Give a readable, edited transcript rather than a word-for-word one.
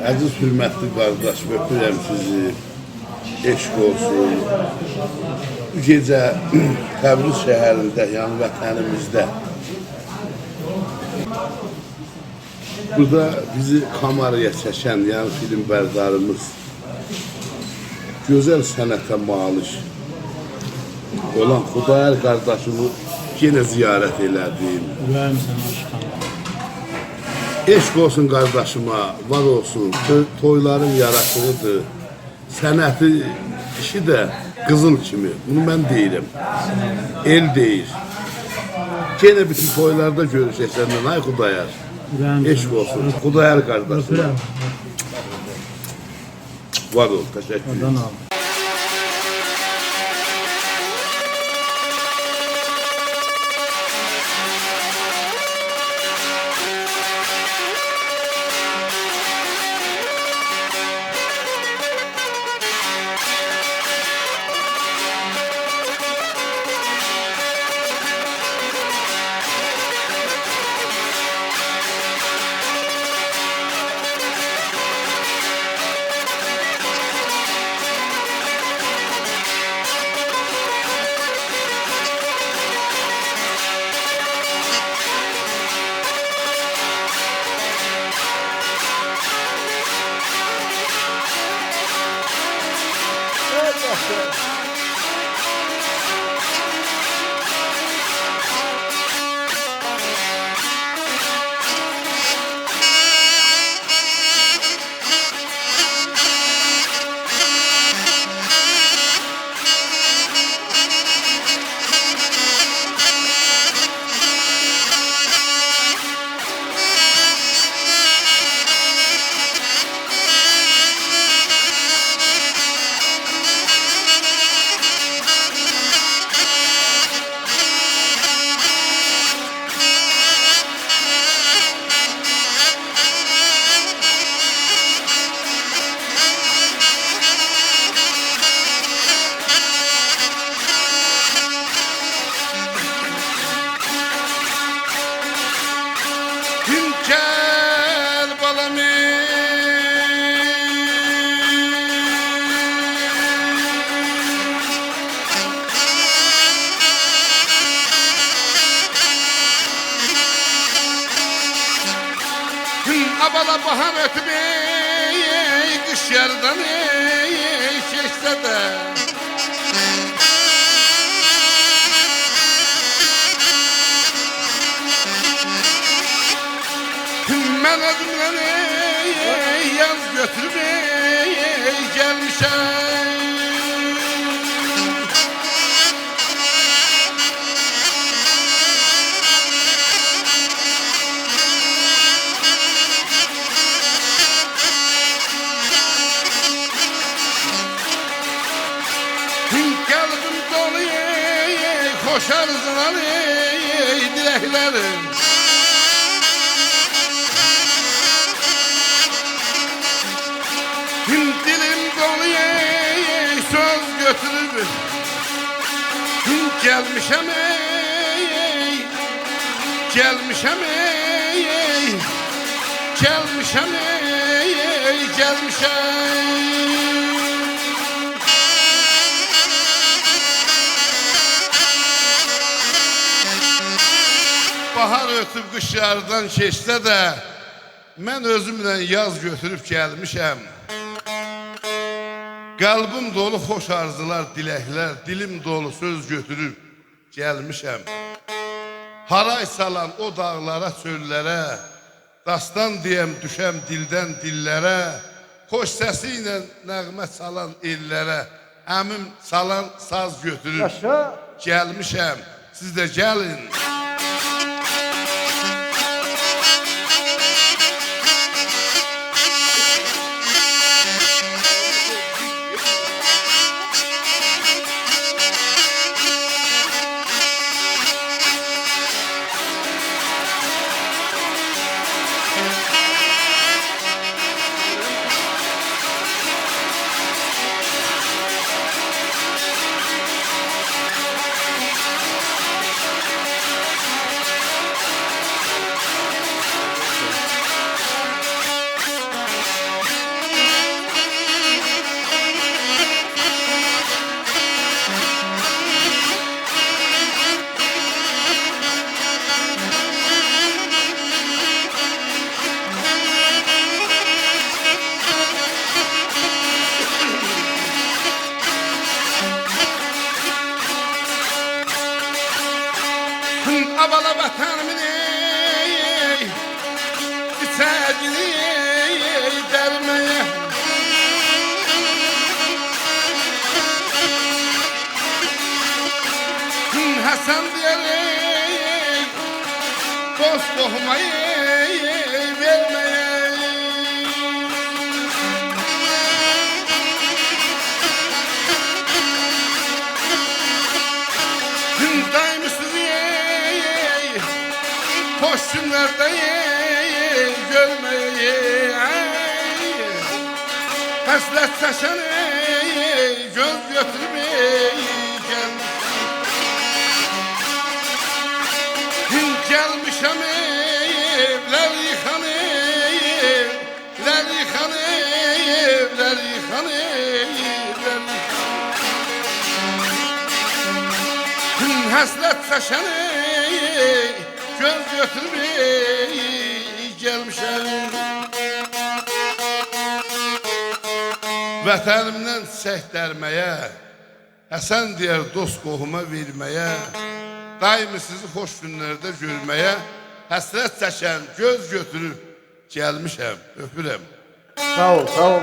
Əziz hürmətli qardaş, öpürəm sizi, eşq olsun. Bu gecə Təbriz şəhərində, yəni vətənimizdə, burada bizi kameraya çəkən, yəni film bərdarımız, gözəl sənətə malik olan Xudayar qardaşımı yenə ziyarət elədim. Eşq olsun qardaşıma, var olsun, toyların yaraşığıdır, sənəti işi də qızıl kimi, bunu mən deyirəm, el deyir. Yenə bütün toylarda görüşək səndən, ay Xudayar, eşq olsun, Xudayar qardaşıma. Var ol, təşəkkür ederim. Abala bahar ötübe, kış yardan geçse de ben özümden yaz götürüp gelmişim. Kalbim dolu hoş arzular dileklerim. Dilim dolu söz götürüp gelmişem gelmişem gelmişem gelmişem. Bahar ötüb qış yardan keçsə də mən özümlə yaz götürüb gəlmişəm. Qalbim dolu xoş arzular, diləklər, dilim dolu söz götürüb gəlmişəm. Haray salan o dağlara, çöllərə, dastan deyəm düşəm dildən dillərə, xoş səsi ilə nəğmə çalan ellərə, əmim salan saz götürüb gəlmişəm. Siz də gəlin. Həsən deyərək dost qohumayı verməyə. Hoş günlerde görmeye, hasret taşanı göz götürmeye gelmişem evler yıkanı, evler yıkanı, evler yıkanı, evler yıkanı. Hasret taşanı göz götürmeye gelmişim. Vətənimdən çəkdərməyə, Həsən deyər dost qohuma verməyə, daimi sizi xoş günlərdə görməyə, həsrət çəkən göz götürüb gəlmişəm, öpürəm. Sağ ol, sağ ol.